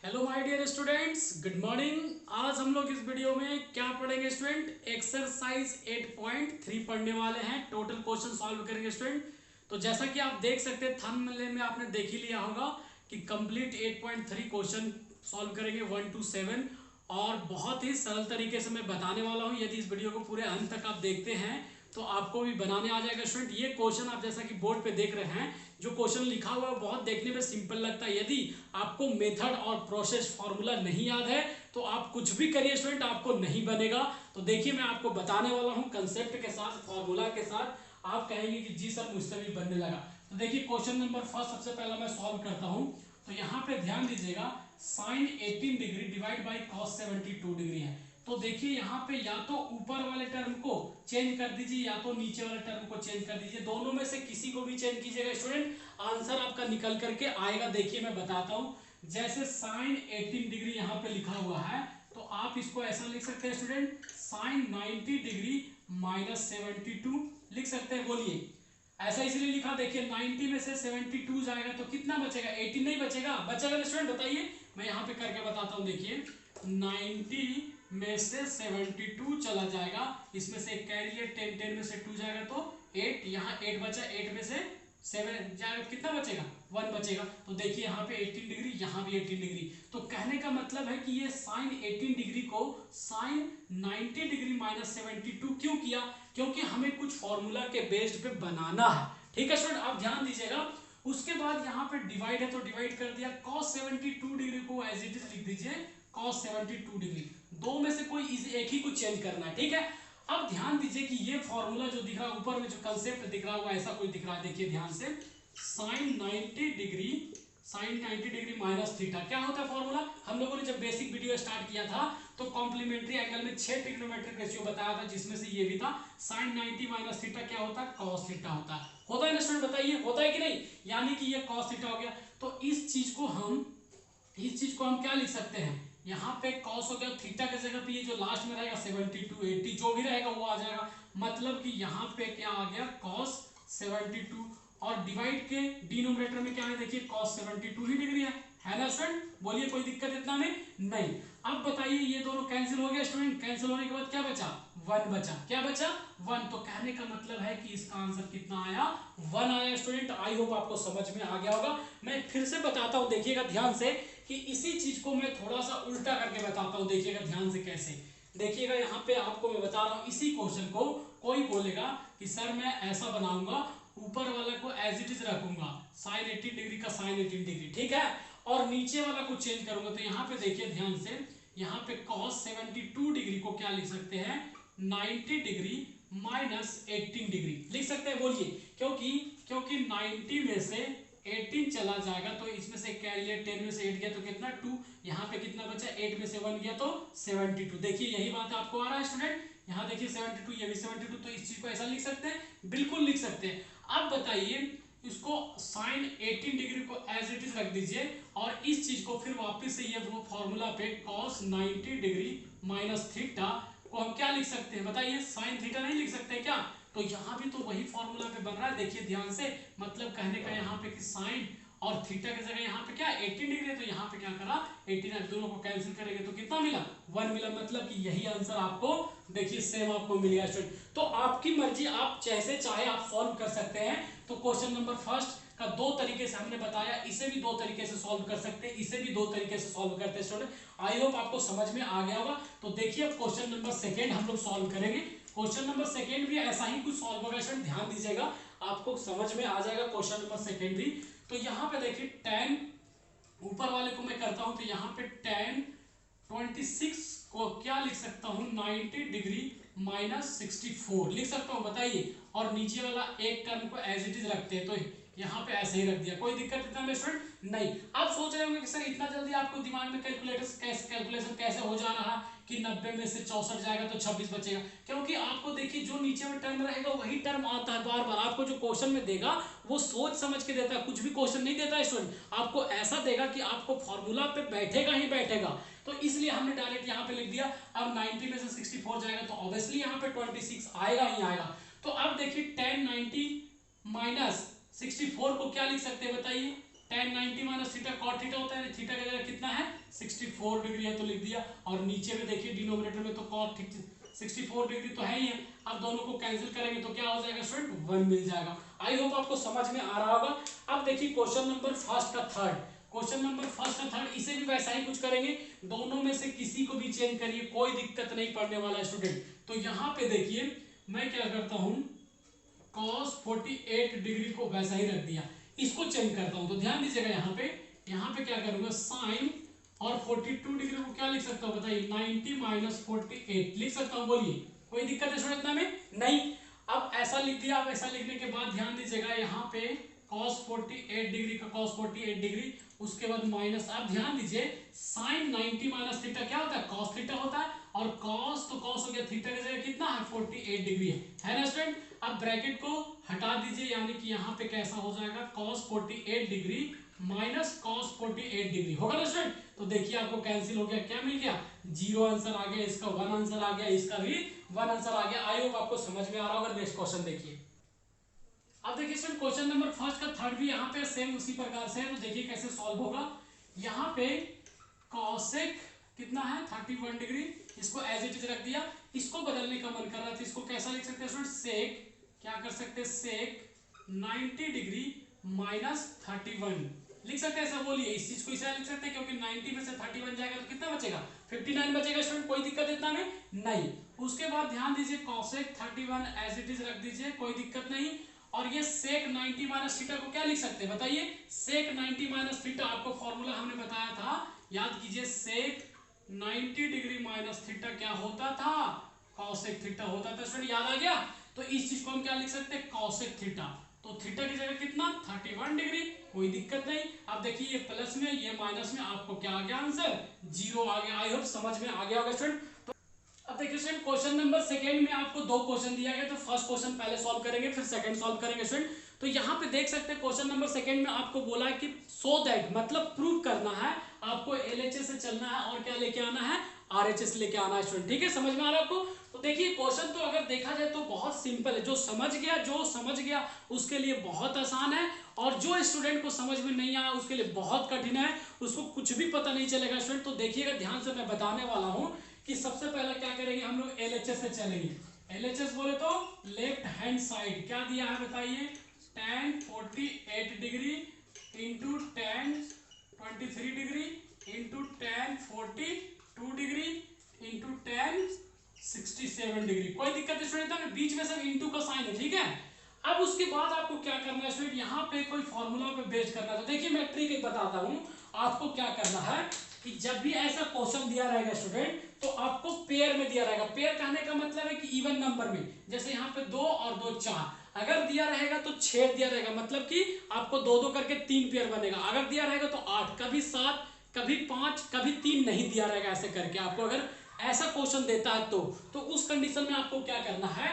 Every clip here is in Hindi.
Hello my dear students, good morning. आज हम लोग इस वीडियो में क्या पढ़ेंगे स्टूडेंट? एक्सरसाइज 8.3 पढ़ने वाले हैं। टोटल क्वेश्चन सॉल्व करेंगे स्टूडेंट। तो जैसा कि आप देख सकते हैं, थंबनेल में आपने देख ही लिया होगा कि कंप्लीट 8.3 क्वेश्चन सॉल्व करेंगे 1 to 7। और बहुत ही सरल तरीके से मैं बताने वाला हूँ। यदि इस वीडियो को पूरे अंत तक आप देखते हैं तो आपको भी बनाने आ जाएगा स्टूडेंट। ये क्वेश्चन आप जैसा कि बोर्ड पे देख रहे हैं, जो क्वेश्चन लिखा हुआ है बहुत देखने में सिंपल लगता है। यदि आपको मेथड और प्रोसेस फॉर्मूला नहीं याद है तो आप कुछ भी करिए स्टूडेंट, आपको नहीं बनेगा। तो देखिए, मैं आपको बताने वाला हूँ कंसेप्ट के साथ, फॉर्मूला के साथ। आप कहेंगे कि जी सर, मुझसे भी बनने लगा। तो देखिए, क्वेश्चन नंबर फर्स्ट सबसे पहला मैं सॉल्व करता हूँ। तो यहाँ पे ध्यान दीजिएगा, sine 18 degree divide by cos 72 degree है। तो देखिए, यहाँ पे या तो ऊपर वाले टर्म को चेंज कर दीजिए या तो नीचे वाले टर्म को चेंज कर दीजिए। दोनों में से किसी को भी चेंज कीजिएगा स्टूडेंट, आंसर आपका निकल करके आएगा। देखिए, मैं बताता हूँ। जैसे साइन 18 डिग्री यहाँ पे लिखा हुआ है, तो आप इसको ऐसा लिख सकते हैं स्टूडेंट, साइन 90 डिग्री माइनस 72 लिख सकते हैं। बोलिए, ऐसा इसलिए लिखा, देखिए 90 में से 72 जाएगा तो कितना बचेगा? 18 नहीं बचेगा? बचेगा स्टूडेंट, बताइए। मैं यहाँ पे करके बताता हूँ। देखिए, 90 में से 72 चला जाएगा, इसमें से एक कैरी है, 10 10 में से 2 जाएगा तो 8, यहाँ 8 बचा, 8 में से 7 जाएगा, कितना बचेगा? 1 बचेगा। तो देखिए, यहाँ पे 18 डिग्री, यहाँ भी 18 डिग्री। तो कहने का मतलब है कि ये साइन 18 डिग्री को साइन 90 डिग्री माइनस 72 क्यों किया? क्योंकि हमें कुछ फॉर्मूला के बेस्ड पे बनाना है। ठीक है स्टूडेंट, आप ध्यान दीजिएगा। उसके बाद यहाँ पे डिवाइड है तो डिवाइड कर दिया, cos 72 डिग्री को एज इट इज लिख दीजिए cos 72 डिग्री। दो में से कोई एक ही को चेंज करना है, ठीक है। अब ध्यान दीजिए कि ये फॉर्मूला जो दिख रहा है ऊपर में, जो कंसेप्ट दिख रहा होगा ऐसा कोई दिख रहा है, देखिए ध्यान से, sine 90 degree, sine 90 degree minus theta. क्या होता है फॉर्मूला? हम लोगों ने जब बेसिक वीडियो स्टार्ट किया था तो कॉम्प्लीमेंट्री एंगल में 6 ट्रिग्नोमेट्रिक रेशियो बताया था, जिसमें से ये भी था। साइन 90 माइनस थीटा क्या होता है? कॉस थीटा होता है ना स्टूडेंट? बताइए, होता है कि नहीं? यानी कि ये कॉस थीटा हो गया। तो इस चीज को हम क्या लिख सकते हैं? यहाँ पे कॉस हो गया, थीटा की जगह पे ये जो लास्ट में रहेगा 72 80 जो भी रहेगा वो आ जाएगा। मतलब कि यहाँ पे क्या आ गया? कॉस 72। और डिवाइड के डिनोमिनेटर में क्या है? देखिए, कॉस 72 ही डिग्री है ना स्टूडेंट? बोलिए, कोई दिक्कत इतना में नहीं। अब बताइए, ये दोनों कैंसिल हो गया स्टूडेंट। कैंसिल होने के बाद क्या बचा? 1 बचा। क्या बचा? 1। तो कहने का मतलब है कि इसका आंसर कितना आया? 1 आया स्टूडेंट। आई होप आपको समझ में आ गया होगा। मैं फिर से बताता हूँ, देखिएगा ध्यान से, कि इसी चीज को मैं थोड़ा सा उल्टा करके बताता हूँ। देखिएगा ध्यान से कैसे। देखिएगा, यहाँ पे आपको मैं बता रहा हूँ, इसी क्वेश्चन को कोई बोलेगा कि सर मैं ऐसा बनाऊंगा, ऊपर वाला को एज इट इज रखूंगा, साइन 18 डिग्री का साइन 18 डिग्री, ठीक है, और नीचे वाला को चेंज करूंगा। तो यहाँ पे देखिए ध्यान से, यहाँ पे cos 72 डिग्री को क्या लिख सकते हैं? 90 डिग्री माइनस 18 डिग्री लिख सकते हैं। बोलिए, क्योंकि 90 में से 18 चला जाएगा तो इसमें से कैरी है, 10 में से 8 गया तो कितना? 2। यहाँ पे कितना बचा? 8 में से 1 गया तो 72। देखिए, यही बात आपको आ रहा है स्टूडेंट। यहाँ देखिए 72, ये भी 72। तो इस चीज को ऐसा लिख सकते हैं, बिल्कुल लिख सकते हैं। अब बताइए, इसको साइन 18 डिग्री को एज इट इज रख दीजिए और इस चीज को फिर वापस से ये वो फॉर्मूला पे cos 90 डिग्री माइनस थीटा को हम क्या लिख सकते हैं? बताइए, साइन थीटा नहीं लिख सकते क्या? तो यहाँ भी तो वही फॉर्मूला पे बन रहा है। देखिए ध्यान से, मतलब कहने का यहाँ पे कि साइन और थीटा की जगह यहाँ पे क्या 18 डिग्री है, तो यहाँ पे क्या करा? 18। दोनों को कैंसिल करेंगे तो कितना मिला? 1 मिला। मतलब कि यही आंसर आपको, देखिए सेम आपको मिल गया स्टूडेंट। तो आपकी मर्जी, आप जैसे चाहे आप सॉल्व कर सकते हैं। तो क्वेश्चन नंबर फर्स्ट का दो तरीके से हमने बताया, इसे भी दो तरीके से सॉल्व कर सकते हैं, इसे भी दो तरीके से सॉल्व करते हैं स्टूडेंट। आई होप आपको समझ में आ गया होगा। तो देखिए, अब क्वेश्चन नंबर सेकंड हम लोग सॉल्व करेंगे। क्वेश्चन नंबर सेकंड भी ऐसा ही कुछ सॉल्व होगा स्टूडेंट, ध्यान दीजिएगा, आपको समझ में आ जाएगा क्वेश्चन नंबर सेकंड भी। तो यहाँ पे देखिए, tan, ऊपर वाले को मैं करता हूं तो यहाँ पे tan 26 को क्या लिख सकता हूं? 90 डिग्री माइनस 64 लिख सकता हूं, बताइए। और नीचे वाला एक टर्म को एज इट इज रखते हैं, तो यहाँ पे ऐसे ही रख दिया। कोई दिक्कत इतना में स्टूडेंट नहीं। आप सोच रहे होंगे कि सर इतना जल्दी आपको दिमाग में कैलकुलेशन कैसे हो जा रहा कि 90 में से 64 जाएगा तो 26 बचेगा? क्योंकि आपको देखिए, जो नीचे में टर्म रहेगा वही टर्म आता है बार बार। आपको जो क्वेश्चन में देगा वो सोच समझ के देता है, कुछ भी क्वेश्चन नहीं देता है स्टूडेंट। आपको ऐसा देगा कि आपको फॉर्मूला पे बैठेगा ही बैठेगा। तो इसलिए हमने डायरेक्ट यहाँ पे लिख दिया। अब 90 में से 64 जाएगा तो ऑब्वियसली यहाँ पे 26 आएगा ही आएगा। तो अब देखिए, tan 90 माइनस 64 को क्या लिख सकते हैं? बताइए, tan 90 minus theta cot theta होता है, थीटा का जगह कितना है 64 डिग्री है तो लिख दिया। और नीचे में देखिए डिनोमिनेटर में तो cot 64 डिग्री तो है ही है। अब दोनों को कैंसिल करेंगे तो क्या हो जाएगा स्टूडेंट 1 मिल जाएगा। आई होप आपको समझ में आ रहा होगा। अब देखिए क्वेश्चन नंबर फर्स्ट का थर्ड, क्वेश्चन नंबर फर्स्ट का थर्ड, इसे भी वैसा ही कुछ करेंगे, दोनों में से किसी को भी चेंज करिए, कोई दिक्कत नहीं पड़ने वाला है स्टूडेंट। तो यहाँ पे देखिए मैं क्या करता हूँ, cos 48 डिग्री को वैसा ही रख दिया, इसको चेंज करता हूँ। तो ध्यान दीजिएगा यहाँ पे क्या करूंगा साइन, और 42 डिग्री को क्या लिख सकता हूँ बताइए 90 माइनस 48 लिख सकता हूँ, बोलिए कोई दिक्कत है स्टूडेंट इतना में नहीं। अब ऐसा लिख दिया। अब ऐसा लिखने के बाद ध्यान दीजिएगा यहाँ पे cos 48 डिग्री का cos 48 डिग्री, उसके बाद माइनस। अब ध्यान दीजिए साइन 90 माइनस थीटा क्या होता है cos थीटा होता है, और cos तो cos हो गया, थीटा की जगह कितना है 48 डिग्री है ना स्टूडेंट। अब ब्रैकेट को हटा दीजिए, यानी कि यहाँ पे कैसा हो जाएगा cos 48 degree minus cos 48 degree होगा ना स्टूडेंट। तो देखिए आपको कैंसिल हो गया, क्या मिल गया 0 आंसर आ गया, इसका 1 आंसर आ गया, इसका भी 1 आंसर आ गया। आई होप आपको समझ में आ रहा होगा। नेक्स्ट क्वेश्चन देखिए। अब देखिए स्टूडेंट क्वेश्चन नंबर फर्स्ट का थर्ड भी यहाँ पे सेम उसी प्रकार से है, तो देखिए कैसे सॉल्व होगा। यहाँ पे कॉसेक कितना है 31 डिग्री, इसको एज इट इज रख दिया। इसको बदलने का मन कर रहा था, इसको कैसा लिख सकते हैं स्टूडेंट, सेक क्या कर सकते हैं, सेक 90 डिग्री माइनस 31 लिख सकते हैं। ऐसा बोलिए, इस चीज को इसे लिख सकते हैं क्योंकि 90 में से 31 जाएगा तो कितना बचेगा 59 बचेगा स्टूडेंट, कोई दिक्कत इतना में नहीं। उसके बाद ध्यान दीजिए कॉसेक 31 एज इट इज रख दीजिए, कोई दिक्कत नहीं। और ये सेक 90 माइनस थीटा को क्या लिख सकते हैं बताइए, सेक 90 माइनस थीटा, आपको फॉर्मूला हमने बताया था, याद कीजिए, सेक 90 डिग्री माइनस थीटा क्या होता था, कॉसेक थीटा होता था स्टूडेंट, याद आ गया। तो इस चीज को हम क्या लिख सकते हैं, कॉसेक थीटा। तो थीटा की जगह कितना 31 डिग्री, कोई दिक्कत नहीं। अब देखिए ये प्लस में ये माइनस में, आपको क्या आ गया आंसर 0 आ गया। आई होप समझ में आ गया होगा स्टूडेंट। अब देखिए स्टूडेंट क्वेश्चन नंबर सेकंड में आपको दो क्वेश्चन दिया गया, तो फर्स्ट क्वेश्चन पहले सॉल्व करेंगे फिर सेकंड सॉल्व करेंगे स्टूडेंट। तो यहाँ पे देख सकते हैं क्वेश्चन नंबर सेकंड में आपको बोला है कि सो दैट, मतलब प्रूव करना है आपको एलएचएस से चलना है और क्या लेके आना है आरएचएस लेके आना है स्टूडेंट, ठीक है, समझ में आ रहा है आपको। तो देखिए क्वेश्चन तो अगर देखा जाए तो बहुत सिंपल है, जो समझ गया उसके लिए बहुत आसान है, और जो स्टूडेंट को समझ में नहीं आया उसके लिए बहुत कठिन है, उसको कुछ भी पता नहीं चलेगा स्टूडेंट। तो देखिएगा ध्यान से, मैं बताने वाला हूँ कि सबसे पहले क्या करेंगे हम लोग एलएचएस से चलेंगे। एलएचएस बोले तो लेफ्ट हैंड साइड क्या दिया है बताइए, tan 48 degree into tan 23 degree into tan 42 degree into tan 67 degree, कोई दिक्कत नहीं स्टूडेंट, बीच में सब इंटू का साइन है, ठीक है। अब उसके बाद आपको क्या करना है स्टूडेंट, यहाँ पे कोई फॉर्मूला पे बेस करना है। तो देखिए मैं ट्रिक एक बताता हूँ आपको, क्या करना है कि जब भी ऐसा क्वेश्चन दिया रहेगा स्टूडेंट तो आपको पेयर में दिया रहेगा। पेयर कहने का मतलब है कि इवन नंबर में, जैसे यहाँ पे 2 और 2 4, अगर दिया रहेगा तो 6 दिया रहेगा, मतलब कि आपको 2 करके 3 पेयर बनेगा। अगर दिया रहेगा तो 8, कभी 7, कभी 5, कभी 3 नहीं दिया रहेगा, ऐसे करके आपको अगर ऐसा क्वेश्चन देता है तो उस कंडीशन में आपको क्या करना है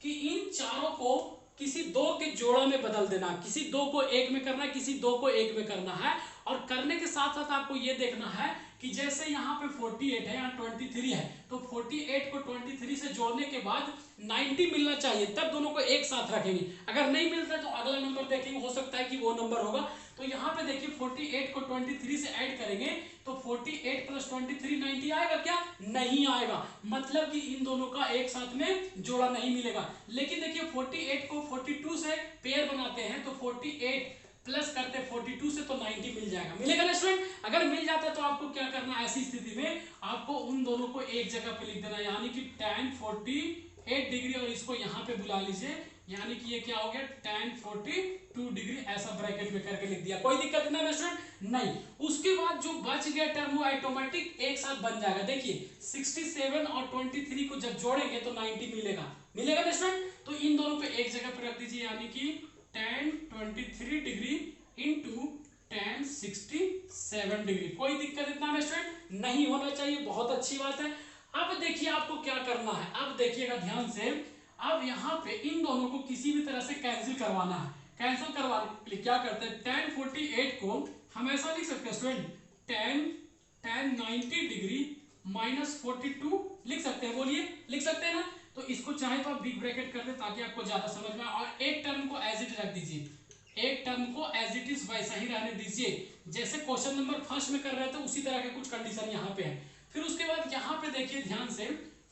कि इन चारों को किसी 2 के जोड़ा में बदल देना, किसी 2 को 1 में करना है, किसी 2 को 1 में करना है। और करने के साथ साथ आपको ये देखना है कि जैसे यहाँ पे 48 है, यहाँ 23 है, तो 48 को 23 से जोड़ने के बाद 90 मिलना चाहिए, तब दोनों को एक साथ रखेंगे। अगर नहीं मिलता तो अगला नंबर देखेंगे, हो सकता है कि वो नंबर होगा। तो यहाँ पे देखिए 48 को 23 से ऐड करेंगे तो 48 प्लस 23 90 आएगा क्या, नहीं आएगा, मतलब कि इन दोनों का एक साथ में जोड़ा नहीं मिलेगा। लेकिन देखिए 48 को 42 से पेयर बनाते हैं, तो 48 प्लस करते 42 से तो 90 मिल जाएगा, मिलेगा ना स्टूडेंट। अगर मिल जाता है तो आपको क्या करना है, ऐसी स्थिति में आपको उन दोनों को एक जगह पे लिख देना, यानी कि tan 48 डिग्री, और इसको यहाँ पे बुला लीजिए, यानी कि ये क्या हो गया tan 42 डिग्री, ऐसा ब्रैकेट में करके लिख दिया, कोई दिक्कत ना स्टूडेंट नहीं। उसके बाद जो बच गया टर्म वो ऑटोमेटिक एक साथ बन जाएगा। देखिए 67 और 23 को जब जोड़ेंगे तो 90 मिलेगा, मिलेगा ना स्टूडेंट। तो इन दोनों पे एक जगह पे रख दीजिए, यानी कि tan 23 degree into tan 67 degree, कोई दिक्कत इतना में स्टूडेंट नहीं होना चाहिए, बहुत अच्छी बात है। अब देखिए आपको क्या करना है, अब देखिएगा ध्यान से, अब यहाँ पे इन दोनों को किसी भी तरह से कैंसिल करवाना है। कैंसिल करवाने के लिए क्या करते हैं, tan 48 को हम ऐसा लिख सकते हैं स्टूडेंट, tan 90 डिग्री माइनस 42 लिख सकते हैं, बोलिए लिख सकते हैं ना। तो इसको चाहे तो आप बिग ब्रैकेट कर दे ताकि आपको ज्यादा समझ में आए, और एक टर्म को एज इट रख दीजिए, एक टर्म को एज इट इज वैसा ही रहने दीजिए, जैसे क्वेश्चन नंबर फर्स्ट में कर रहे थे उसी तरह के कुछ कंडीशन यहाँ पे है। फिर उसके बाद यहाँ पे देखिए ध्यान से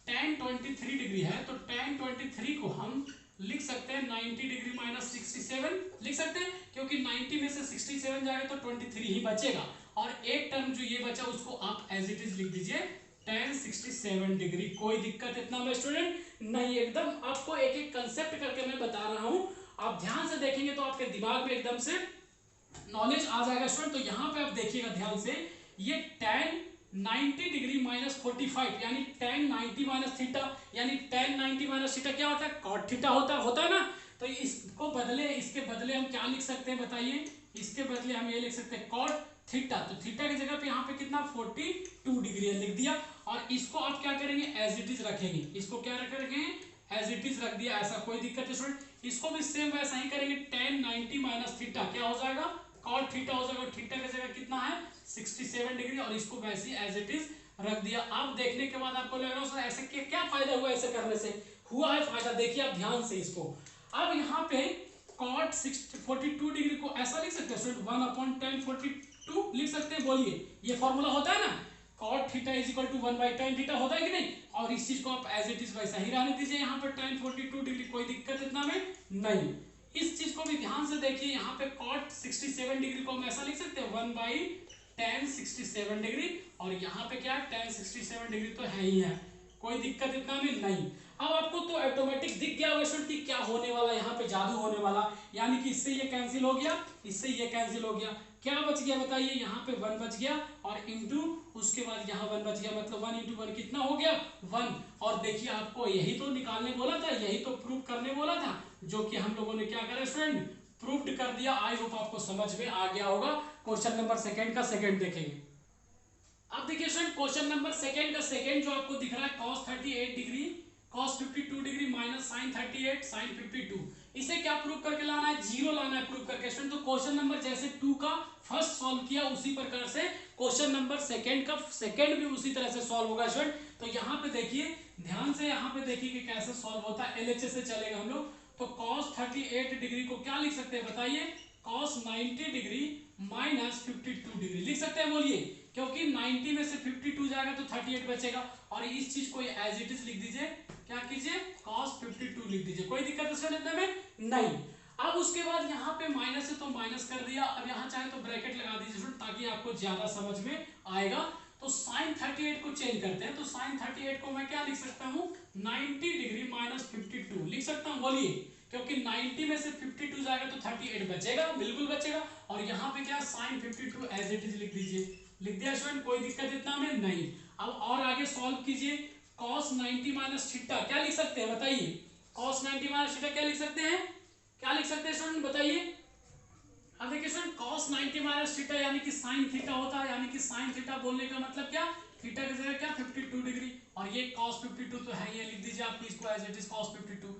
tan 23 डिग्री है, तो tan 23 को हम लिख सकते हैं 90 डिग्री माइनस 67 लिख सकते हैं, क्योंकि 90 में से 67 जाएगा तो 23 ही बचेगा, और एक टर्म जो ये बचा उसको आप एज इट इज लिख दीजिए tan 67 डिग्री। कोई दिक्कत इतना में स्टूडेंट नहीं, एकदम आपको एक एक कंसेप्ट करके मैं बता रहा हूं, आप ध्यान से देखेंगे तो आपके दिमाग में एकदम से नॉलेज आ जाएगा स्टूडेंट। तो यहाँ पे आप देखिएगा ध्यान से, ये tan 90 डिग्री माइनस 45 यानी tan 90 माइनस थीटा, यानी tan 90 माइनस थीटा क्या होता है, cot थीटा होता है ना। तो इसको बदले, इसके बदले हम क्या लिख सकते हैं बताइए, इसके बदले हम ये लिख सकते हैं cot थीटा, तो थीटा की जगह पे यहाँ पे कितना 42 डिग्री लिख दिया, और इसको आप क्या करेंगे एज इट इज रखेंगे, इसको क्या रखेंगे एज इट इज रख दिया, ऐसा कोई दिक्कत है स्टूडेंट। इसको भी सेम वैसा ही करेंगे, tan 90 माइनस थीटा क्या हो जाएगा cot थीटा हो जाएगा, थीटा की जगह कितना है 67 डिग्री, और इसको वैसे ही एज इट इज रख दिया। अब देखने के बाद आपको लगेगा सर ऐसे क्या फायदा हुआ, ऐसे करने से हुआ है फायदा, देखिए आप ध्यान से इसको। अब यहाँ पे cot 42 डिग्री को ऐसा लिख सकते हैं स्टूडेंट 1/tan 42 लिख सकते हैं, बोलिए ये फॉर्मूला होता है ना, cot theta is equal to 1/tan theta होता है कि नहीं, और इस चीज को आप एज इट इज वैसा ही रहने दीजिए यहाँ पे tan 42 डिग्री, कोई दिक्कत इतना में नहीं। इस चीज को भी ध्यान से देखिए, यहाँ पे cot 67 डिग्री को हम ऐसा लिख सकते हैं 1/tan 67 डिग्री, और यहाँ पे क्या है tan 67 डिग्री तो है ही है, कोई दिक्कत इतना में नहीं। अब आपको तो ऑटोमेटिक दिख गया होगा कि क्या होने वाला, यहाँ पे जादू होने वाला, यानी कि इससे ये कैंसिल हो गया, इससे ये कैंसिल हो गया, क्या बच गया बताइए, यहाँ पे 1 बच गया, और इंटू उसके बाद यहाँ 1 बच गया, मतलब 1 × 1 कितना हो गया 1। और देखिए आपको यही तो निकालने बोला था, यही तो प्रूव करने बोला था, जो कि हम लोगों ने क्या करा स्टूडेंट प्रूव्ड कर दिया। आई होप आपको समझ में आ गया होगा। क्वेश्चन नंबर सेकंड का सेकंड देखेंगे। अब देखिए स्टूडेंट क्वेश्चन नंबर सेकंड का सेकंड जो आपको दिख रहा है cos 38 degree cos 52 degree minus sin 38 sin 52, इसे क्या प्रूव करके लाना है, जीरो लाना है प्रूव करके स्टूडेंट। तो क्वेश्चन नंबर जैसे 2 का फर्स्ट सॉल्व किया उसी प्रकार से क्वेश्चन नंबर सेकंड का सेकंड भी उसी तरह से सॉल्व होगा स्टूडेंट। तो यहाँ पे देखिए ध्यान से, यहाँ पे देखिए कि कैसे सॉल्व होता है, LHS से चलेगा हम लोग। तो cos 38 डिग्री को क्या लिख सकते हैं बताइए, cos 90 डिग्री माइनस 52 डिग्री लिख सकते हैं, बोलिए, क्योंकि 90 में से 52 जाएगा तो 38 बचेगा, और इस चीज को एज इट इज लिख दीजिए, क्या कीजिए cos 52 लिख दीजिए, कोई दिक्कत इसमें लिखने में नहीं। अब उसके बाद यहाँ पे माइनस है तो माइनस कर दिया, अब यहाँ चाहे तो ब्रैकेट लगा दीजिए ताकि आपको ज्यादा समझ में आएगा। तो sin 38 को चेंज करते हैं, तो sin 38 को मैं क्या लिख सकता हूँ 90 डिग्री माइनस 52 लिख सकता हूँ, बोलिए, क्योंकि 90 में से 52 जाएगा तो 38 बचेगा, बिल्कुल बचेगा, और यहाँ पे क्या sin 52 एज इट इज लिख दीजिए, लिख दिया स्टूडेंट, कोई दिक्कत इतना में नहीं। अब और आगे सॉल्व कीजिए, cos 90 माइनस थीटा क्या लिख सकते हैं बताइए, cos 90 माइनस थीटा क्या लिख सकते हैं, क्या लिख सकते हैं स्टूडेंट बताइए। अब देखिए स्टूडेंट cos 90 माइनस थीटा यानी कि sin थीटा होता है, यानी कि sin थीटा बोलने का मतलब क्या, थीटा की जगह क्या 52 डिग्री, और ये cos 52 तो है, ये लिख दीजिए आप इसको एज इट इज cos 52।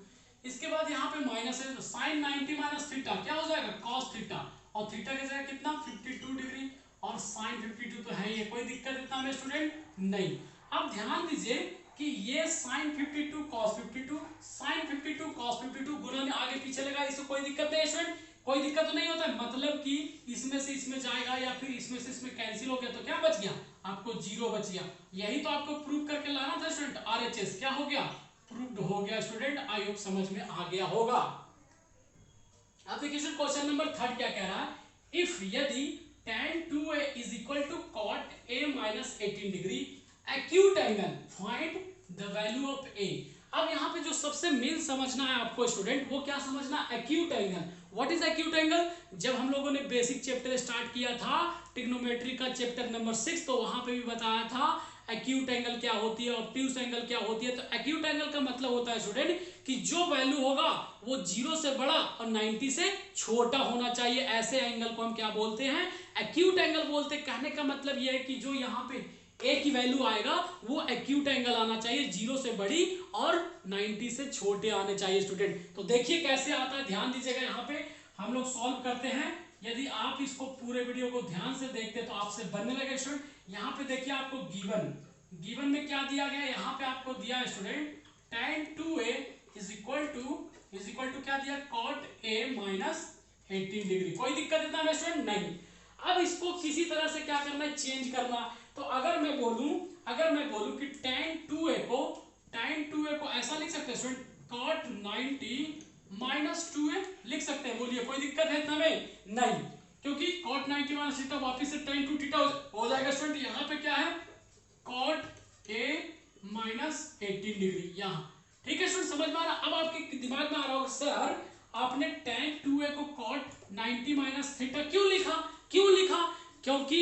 इसके बाद यहाँ पे माइनस है तो sin 90 माइनस थीटा क्या हो जाएगा cos थीटा, और थीटा की जगह कितना 52 डिग्री, और sin 52 तो है, ये कोई दिक्कत इतना में स्टूडेंट नहीं। अब ध्यान दीजिए कि ये sin 52 cos 52 sin 52 cos 52 गुना में आगे पीछे लगा, इससे कोई दिक्कत नहीं है स्टूडेंट, कोई दिक्कत तो नहीं होता है, मतलब कि इसमें से इसमें जाएगा या फिर इसमें से इसमें कैंसिल हो गया तो क्या बच गया आपको जीरो बच गया। यही तो आपको प्रूव करके लाना था स्टूडेंट, RHS क्या हो गया प्रूव्ड हो गया स्टूडेंट, आई होप समझ में आ गया होगा। अब देखिए क्वेश्चन नंबर थर्ड क्या कह रहा है, इफ यदि tan 2a is equal to cot a minus 18 degree acute angle find the value of a। अब यहाँ पे जो सबसे मेन समझना है आपको स्टूडेंट वो क्या समझना, acute angle. What is acute angle, जब हम लोगों ने बेसिक चैप्टर स्टार्ट किया था ट्रिग्नोमेट्री का चैप्टर नंबर 6 तो वहां पे भी बताया था एक्यूट एंगल क्या होती है, ऑब्ट्यूज एंगल क्या होती है। तो एक्यूट एंगल का मतलब होता है स्टूडेंट कि जो वैल्यू होगा वो 0 से बड़ा और 90 से छोटा होना चाहिए, ऐसे एंगल को हम क्या बोलते हैं एक्यूट एंगल बोलते हैं। कहने का मतलब यह है कि जो यहाँ पे ए की वैल्यू आएगा वो एक्यूट एंगल आना चाहिए, 0 से बड़ी और 90 से छोटे आने चाहिए स्टूडेंट। तो देखिए कैसे आता है, ध्यान दीजिएगा, यहाँ पे हम लोग सॉल्व करते हैं। यदि आप इसको पूरे वीडियो को ध्यान से देखते तो आपसे बनने लगे स्टूडेंट। यहाँ पे देखिए आपको गिवन में क्या दिया गया, यहाँ पे आपको दिया है student tan 2a is equal to क्या दिया cot a माइनस 18 डिग्री। कोई दिक्कत इतना में स्टूडेंट नहीं। अब इसको किसी तरह से क्या करना है, चेंज करना। तो अगर मैं बोलूं कि tan 2a को ऐसा लिख सकते हैं स्टूडेंट, cot 90 माइनस 2a लिख सकते हैं। बोलिए कोई दिक्कत है इतना में नहीं, क्योंकि cot 90 माइनस थीटा वापिस से tan 2 थीटा हो जाएगा स्टूडेंट। यहाँ पे क्या है, cot a माइनस 18 डिग्री यहाँ। ठीक है स्टूडेंट, समझ में आ रहा। अब आपके दिमाग में आ रहा होगा सर आपने tan 2a को cot 90 माइनस थीटा क्यों लिखा, क्योंकि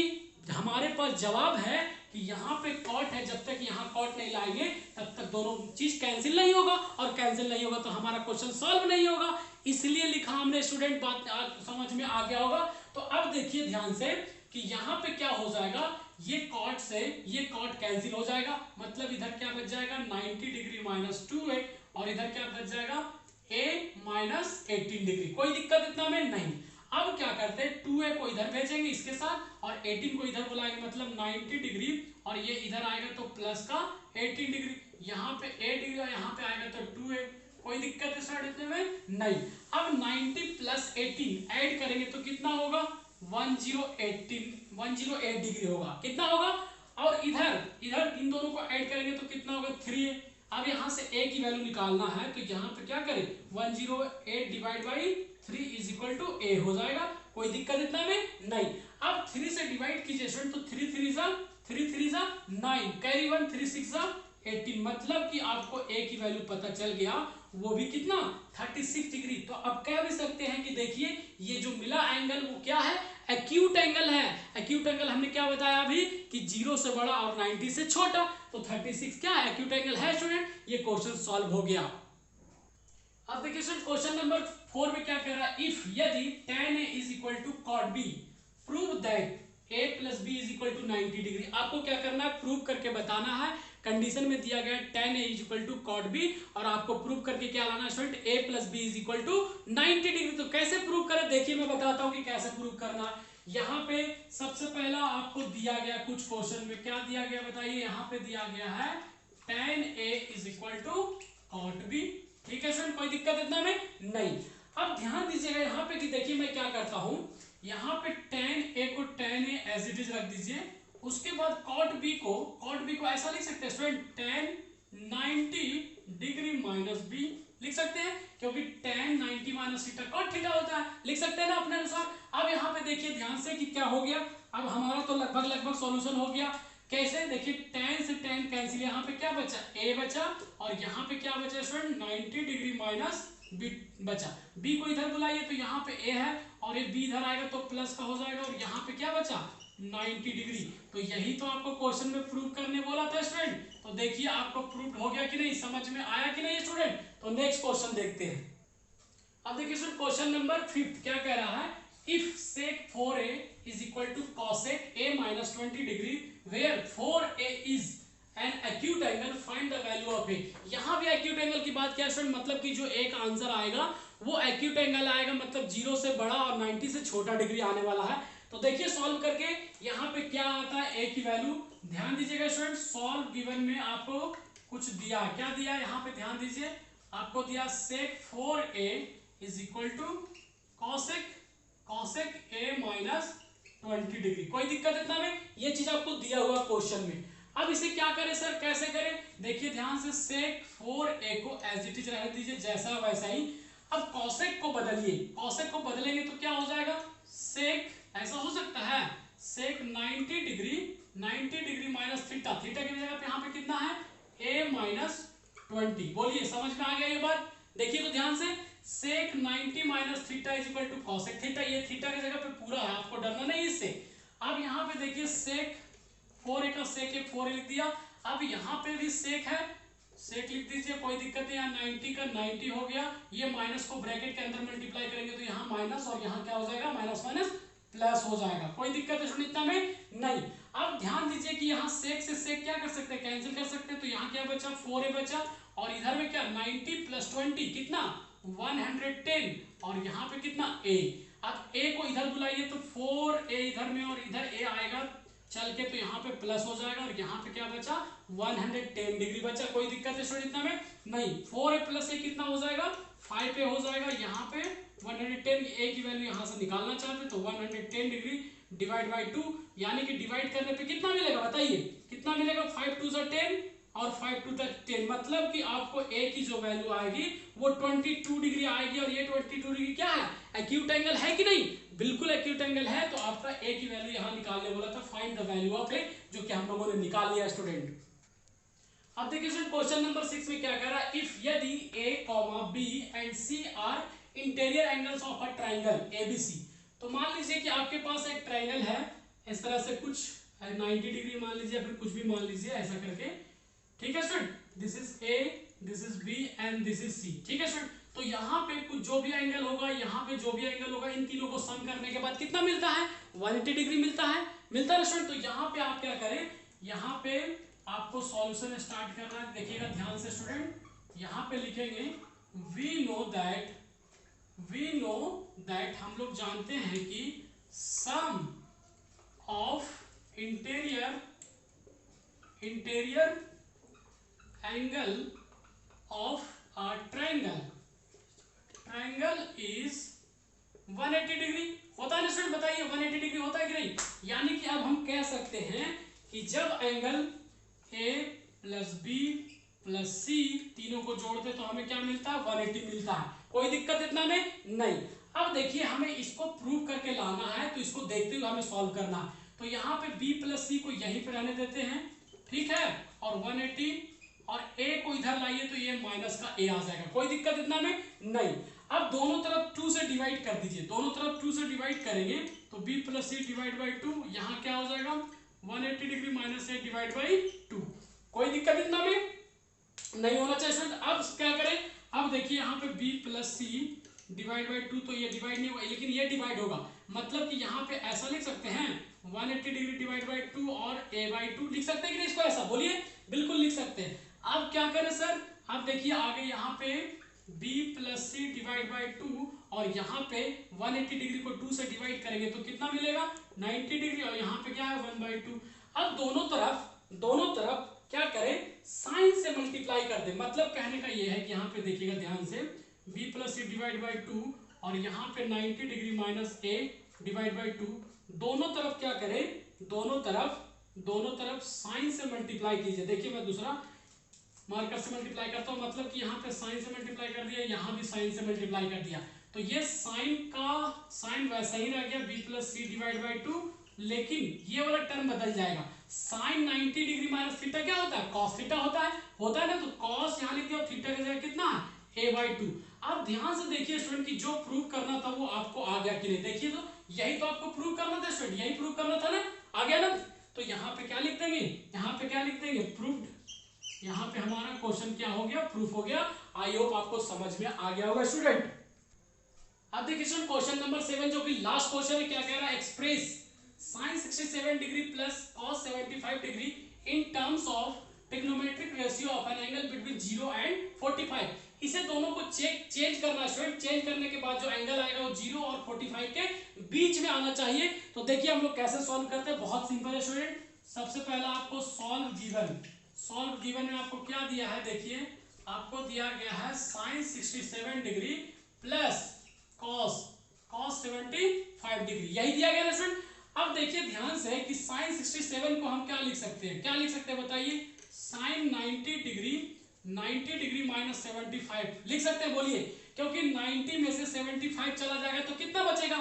हमारे पास जवाब है कि यहाँ पे कॉट है, जब तक यहाँ कॉट नहीं लाएंगे तब तक दोनों चीज कैंसिल नहीं होगा, और कैंसिल नहीं होगा तो हमारा क्वेश्चन सॉल्व नहीं होगा, इसलिए लिखा हमने स्टूडेंट। बात समझ में आ गया होगा। तो अब देखिए ध्यान से कि यहाँ पे क्या हो जाएगा, ये कॉट से ये कॉट कैंसिल हो जाएगा, मतलब इधर क्या बच जाएगा 90 डिग्री माइनस 2a, और इधर क्या बच जाएगा a माइनस 18 डिग्री। कोई दिक्कत इतना में नहीं। अब क्या करते हैं, 2a को इधर भेजेंगे इसके साथ, और 18 को इधर बुलाएंगे, मतलब 90 डिग्री, और ये इधर आएगा तो प्लस का 18 डिग्री, यहाँ पे a डिग्री और यहाँ पे आएगा तो 2a। कोई दिक्कत इस इतने में नहीं। अब 90 प्लस 18 ऐड करेंगे तो कितना होगा 108 डिग्री होगा, कितना होगा। और इधर इन दोनों को ऐड करेंगे तो कितना होगा 3a। अब यहाँ से a की वैल्यू निकालना है, तो यहाँ पे क्या करें 108 divide by 3 is equal to a हो जाएगा। कोई दिक्कत इतना में नहीं। अब 3 से डिवाइड कीजिए स्टूडेंट, तो 3 3 जा 9, कैरी 1 3 6 जा 18, मतलब कि आपको a की वैल्यू पता चल गया, वो भी कितना 36 डिग्री। तो अब कह भी सकते हैं कि देखिए ये जो मिला एंगल वो क्या है, एक्यूट एंगल है। एक्यूट एंगल हमने क्या बताया अभी कि 0 से बड़ा और 90 से छोटा, तो 36 क्या है, एक्यूट एंगल है स्टूडेंट। ये क्वेश्चन सॉल्व हो गया। अब देखिए स्टूडेंट क्वेश्चन नंबर 4 में क्या कह रहा है, इफ यदि tan a is equal to cot b prove that a plus B is equal to 90 degree. आपको क्या करना है, प्रूव करके बताना है। कंडीशन में दिया गया tan a is equal to cot b, और आपको प्रूव करके क्या लाना है student, a plus B is equal to 90 degree. तो कैसे प्रूव करें, देखिए मैं बताता हूं कि कैसे प्रूव करना है। यहाँ पे सबसे पहला आपको दिया गया कुछ क्वेश्चन में क्या दिया गया बताइए, यहाँ पे दिया गया है tan a is equal to cot b। ठीक है स्टूडेंट, कोई दिक्कत इतना में नहीं। अब ध्यान दीजिएगा यहाँ पे कि देखिए मैं क्या करता हूं, यहाँ पे tan a को tan a as it is रख दीजिए, उसके बाद cot b को ऐसा लिख सकते हैं student tan 90 degree minus b लिख सकते हैं, क्योंकि tan 90 minus theta cot theta होता है, लिख सकते हैं ना अपने अनुसार। अब यहाँ पे देखिए ध्यान से कि क्या हो गया, अब हमारा तो लगभग सॉल्यूशन हो गया। कैसे, देखिए tan से tan कैंसिल, यहाँ पे क्या बचा a बचा, और यहाँ पे क्या बचा स्टूडेंट 90 डिग्री माइनस b बचा। b को इधर बुलाइए तो यहाँ पे a है, और ये b इधर आएगा तो प्लस का हो जाएगा, और यहाँ पे क्या बचा 90 डिग्री। तो यही तो आपको क्वेश्चन में प्रूव करने बोला था स्टूडेंट। तो देखिए आपको प्रूव हो गया कि नहीं, समझ में आया कि नहीं स्टूडेंट। तो नेक्स्ट क्वेश्चन देखते हैं। अब देखिए स्टूडेंट क्वेश्चन नंबर 5 क्या कह रहा है, if sec 4a is equal to cosec a minus 20 degree where 4a is an acute angle, find the value of a। यहाँ भी acute angle की बात क्या है, मतलब कि जो एक आंसर आएगा वो acute angle आएगा, मतलब 0 से बड़ा और 90 से छोटा डिग्री आने वाला है। तो देखिए सॉल्व करके यहाँ पे क्या आता है a की वैल्यू, ध्यान दीजिएगा स्टूडेंट। सॉल्व गिवन में आपको कुछ दिया, क्या दिया यहाँ पे ध्यान दीजिए, आपको दिया sec 4a is equal to cosec a minus 20 degree. कोई दिक्कत इतना में, ये चीज आपको दिया हुआ क्वेश्चन में। अब इसे क्या करें सर, कैसे करें, देखिए ध्यान से sec 4a को एज इट इज रह दीजिए जैसा वैसा ही। अब cosec को बदलिए, cosec को बदलेंगे तो क्या हो जाएगा sec, ऐसा हो सकता है sec 90 degree minus theta, theta की जगह पे यहाँ पे कितना है a माइनस 20। बोलिए समझ में आ गया ये बात। देखिए तो ध्यान से sec 90 minus theta is equal to cosec theta, ये थीटा की जगह पे पूरा है, आपको डरना नहीं इससे। अब यहाँ पे देखिए sec 4a का sec 4a लिख दिया। अब यहाँ पे भी sec है, sec लिख दीजिए, कोई दिक्कत नहीं। यहाँ 90 का 90 हो गया, ये माइनस को ब्रैकेट के अंदर मल्टीप्लाई करेंगे तो यहाँ माइनस, और यहाँ क्या हो जाएगा माइनस माइनस प्लस हो जाएगा। कोई दिक्कत है इतना में नहीं। अब ध्यान दीजिए कि यहाँ sec से sec क्या कर सकते हैं, कैंसिल कर सकते हैं, तो यहाँ क्या बचा 4a बचा, और इधर में क्या 90 प्लस 20 कितना 110, और यहाँ पे कितना a। अब a को इधर बुलाइए तो 4a इधर में, और इधर a आएगा चल के तो यहाँ पे प्लस हो जाएगा, और यहाँ पे क्या बचा 110 डिग्री बचा। कोई दिक्कत है स्टूडेंट इतना में नहीं। 4a प्लस a कितना हो जाएगा 5 पे हो जाएगा, यहाँ पे 110, ए की वैल्यू यहाँ से निकालना चाहते तो 110 डिग्री डिवाइड बाई 2, यानी कि डिवाइड करने पे कितना मिलेगा बताइए, कितना मिलेगा, 5 2 सा 10 और 5 2 तक 10, मतलब कि आपको ए की जो वैल्यू आएगी वो 22 डिग्री आएगी। और ये 22 डिग्री क्या है, एक्यूट एंगल है कि नहीं, बिल्कुल एक्यूट एंगल है। तो आपका ए की वैल्यू यहाँ निकालने बोला था, फाइंड द वैल्यू ऑफ ए, जो कि हम लोगों ने निकाल लिया स्टूडेंट। अब देखिए क्वेश्चन नंबर 6 में क्या कह रहा है, इफ यदि A comma B and C are interior angles of a triangle ABC. तो मान लीजिए कि आपके पास एक ट्राइंगल है इस तरह से, कुछ 90 डिग्री मान लीजिए, फिर कुछ भी मान लीजिए ऐसा करके, ठीक है student, this is A, this is B and this is C, ठीक है स्टूडेंट। तो यहाँ पे कुछ जो भी एंगल होगा, यहाँ पे जो भी एंगल होगा, इन तीनों को सम करने के बाद कितना मिलता है, 180 डिग्री मिलता है, मिलता है स्टूडेंट। तो यहाँ पे आप क्या करें, यहाँ पे आपको सॉल्यूशन स्टार्ट करना है, देखिएगा ध्यान से स्टूडेंट, यहाँ पे लिखेंगे वी नो दैट, हम लोग जानते हैं कि sum of interior angle of a triangle is 180 degree, होता है ना स्टूडेंट, बताइए 180 डिग्री होता है कि नहीं। यानी कि अब हम कह सकते हैं कि जब angle A plus B plus C तीनों को जोड़ते तो हमें क्या मिलता है, 180 मिलता है, कोई दिक्कत इतना में नहीं। अब देखिए हमें इसको प्रूव करके लाना है, तो इसको देखते हुए हमें सॉल्व करना है। तो यहाँ पे बी प्लस सी को यहीं पर रहने देते हैं, ठीक है, और 180, और ए को इधर लाइए तो ये माइनस का ए आ जाएगा, कोई दिक्कत इतना में नहीं। अब दोनों तरफ 2 से डिवाइड कर दीजिए, दोनों तरफ 2 से डिवाइड करेंगे तो b plus C divide by 2, यहाँ क्या हो जाएगा 180 degree minus A divide by 2, कोई दिक्कत इतना में नहीं होना चाहिए स्टूडेंट। अब क्या करें, अब देखिए यहाँ पे b plus C divide by 2, तो ये डिवाइड नहीं होगा, लेकिन ये डिवाइड होगा, मतलब कि यहाँ पे ऐसा लिख सकते हैं 180 डिग्री डिवाइड बाई 2 और a बाई 2 लिख सकते हैं कि नहीं, इसको ऐसा बोलिए, बिल्कुल लिख सकते हैं। अब क्या करें सर, अब देखिए आगे यहाँ पे b plus C divide by 2 और यहाँ पे 180 डिग्री को 2 से डिवाइड करेंगे तो कितना मिलेगा 90 डिग्री, और यहाँ पे क्या है 1/2। अब दोनों तरफ क्या करें, साइन से मल्टीप्लाई कर दे, मतलब कहने का ये है कि यहाँ पे देखिएगा ध्यान से, b plus C divide by 2 और यहाँ पे 90 degree minus a divide by 2, दोनों तरफ क्या करें, दोनों तरफ साइन से मल्टीप्लाई कीजिए। देखिए मैं दूसरा मार्कर से मल्टीप्लाई करता हूं, मतलब कि यहाँ पे साइन से मल्टीप्लाई कर दिया, यहाँ भी साइन से मल्टीप्लाई कर दिया, तो ये साइन वैसा ही रह गया b plus C divide by 2, लेकिन ये वाला टर्म बदल जाएगा। साइन 90 डिग्री माइनस थीटा क्या होता है, कॉस थीटा होता है ना, तो कॉस यहाँ लिख दिया, थीटा की जगह कितना है a बाई 2। अब ध्यान से देखिए स्टूडेंट की जो प्रूव करना था वो आपको आ गया कि नहीं, देखिए तो यही तो आपको प्रूव करना था स्टूडेंट, यही प्रूव करना था ना, आ गया ना। तो यहाँ पे क्या लिख देंगे, यहाँ पे क्या लिख देंगे, प्रूव्ड, यहाँ पे हमारा क्वेश्चन क्या हो गया, प्रूफ हो गया। आई होप आपको समझ में आ गया होगा स्टूडेंट। अब देखिए स्टूडेंट क्वेश्चन नंबर 7 जो कि लास्ट क्वेश्चन है, क्या कह रहा है, express sin 67 degree plus cos 75 degree in terms of trigonometric ratio of an angle between 0 and 45। इसे दोनों को चेंज करना है स्टूडेंट, चेंज करने के बाद जो एंगल आएगा वो 0 और 45 के बीच में आना चाहिए। तो देखिए हम लोग कैसे सॉल्व करते हैं, बहुत सिंपल है स्टूडेंट। सबसे पहला आपको सॉल्व गिवन में आपको क्या दिया है, देखिए आपको दिया गया है sin 67 degree plus cos 75 degree, यही दिया गया है स्टूडेंट। अब देखिए ध्यान से कि sin 67 को हम क्या लिख सकते हैं, बताइए, sin 90 डिग्री माइनस 75 लिख सकते हैं, बोलिए, क्योंकि 90 में से 75 चला जाएगा तो कितना बचेगा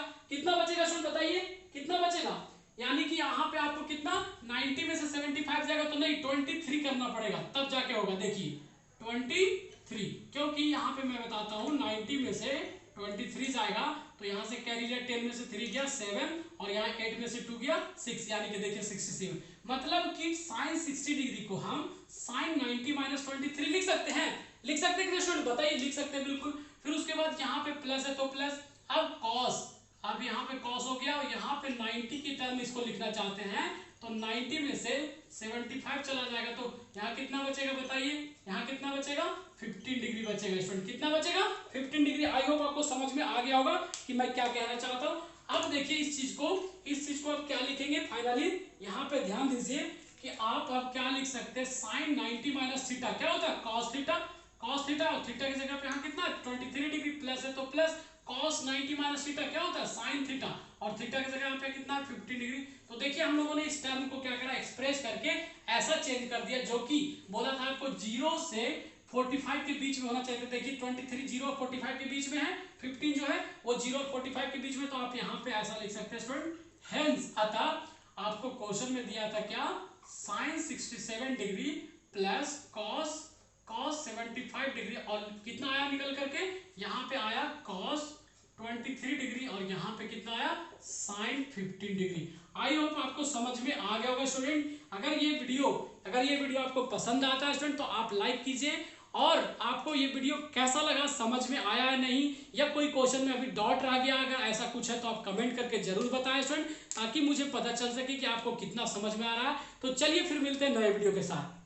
स्टूडेंट, बताइए कितना बचेगा, यानी कि यहाँ पे आपको कितना 90 में से 75 जाएगा तो नहीं 23 करना पड़ेगा, तब जाके होगा। देखिए 23, क्योंकि यहाँ पे मैं बताता हूँ 90 में से 23 जाएगा तो यहाँ से कैरी लिया, 10 में से 3 गया 7 और यहाँ 8 में से 2 गया 6, यानी कि देखिए 67, मतलब कि sin 60 डिग्री को हम sin 90 माइनस 23 लिख सकते हैं कि स्टूडेंट, बताइए, लिख सकते हैं बिल्कुल। फिर उसके बाद यहाँ पे प्लस है तो प्लस, अब cos, अब यहाँ पे cos हो गया और यहाँ पे 90 की टर्म इसको लिखना चाहते हैं तो 90 में से 75 चला जाएगा तो यहाँ कितना बचेगा, बताइए, यहाँ कितना बचेगा 15 डिग्री बचेगा स्टूडेंट, कितना बचेगा 15 डिग्री। आई होप आपको समझ में आ गया होगा कि मैं क्या कहना चाहता हूँ। अब देखिए इस चीज को आप क्या लिखेंगे फाइनली, यहाँ पे ध्यान दीजिए कि आप अब क्या लिख सकते हैं, sin 90 माइनस थीटा क्या होता है, cos cos थीटा, और थीटा की जगह पे यहाँ कितना 23 डिग्री प्लस है तो प्लस cos 90 माइनस थीटा क्या होता है sin थीटा, और थीटा की जगह पे कितना 15 डिग्री। तो देखिए हम लोगों ने इस टर्म को क्या करा, एक्सप्रेस करके ऐसा चेंज कर दिया, जो कि बोला था आपको 0 से 45 के बीच में होना चाहिए। देखिए 23 0 और 45 के बीच में है, 15 जो है वो 0 और 45 के बीच में, तो आप यहाँ पे ऐसा लिख सकते हैं स्टूडेंट, हेंस अतः आपको क्वेश्चन में दिया था क्या, sin 67 degree plus cos 75 degree, और कितना आया निकल करके, यहाँ पे आया cos 23 डिग्री, और यहाँ पे कितना आया sin 15 डिग्री। आई होप आपको समझ में आ गया होगा स्टूडेंट। अगर ये वीडियो आपको पसंद आता है स्टूडेंट तो आप लाइक कीजिए, और आपको ये वीडियो कैसा लगा, समझ में आया है नहीं, या कोई क्वेश्चन में अभी डॉट रह गया, अगर ऐसा कुछ है तो आप कमेंट करके जरूर बताएं स्टूडेंट, ताकि मुझे पता चल सके कि आपको कितना समझ में आ रहा है। तो चलिए फिर मिलते हैं नए वीडियो के साथ।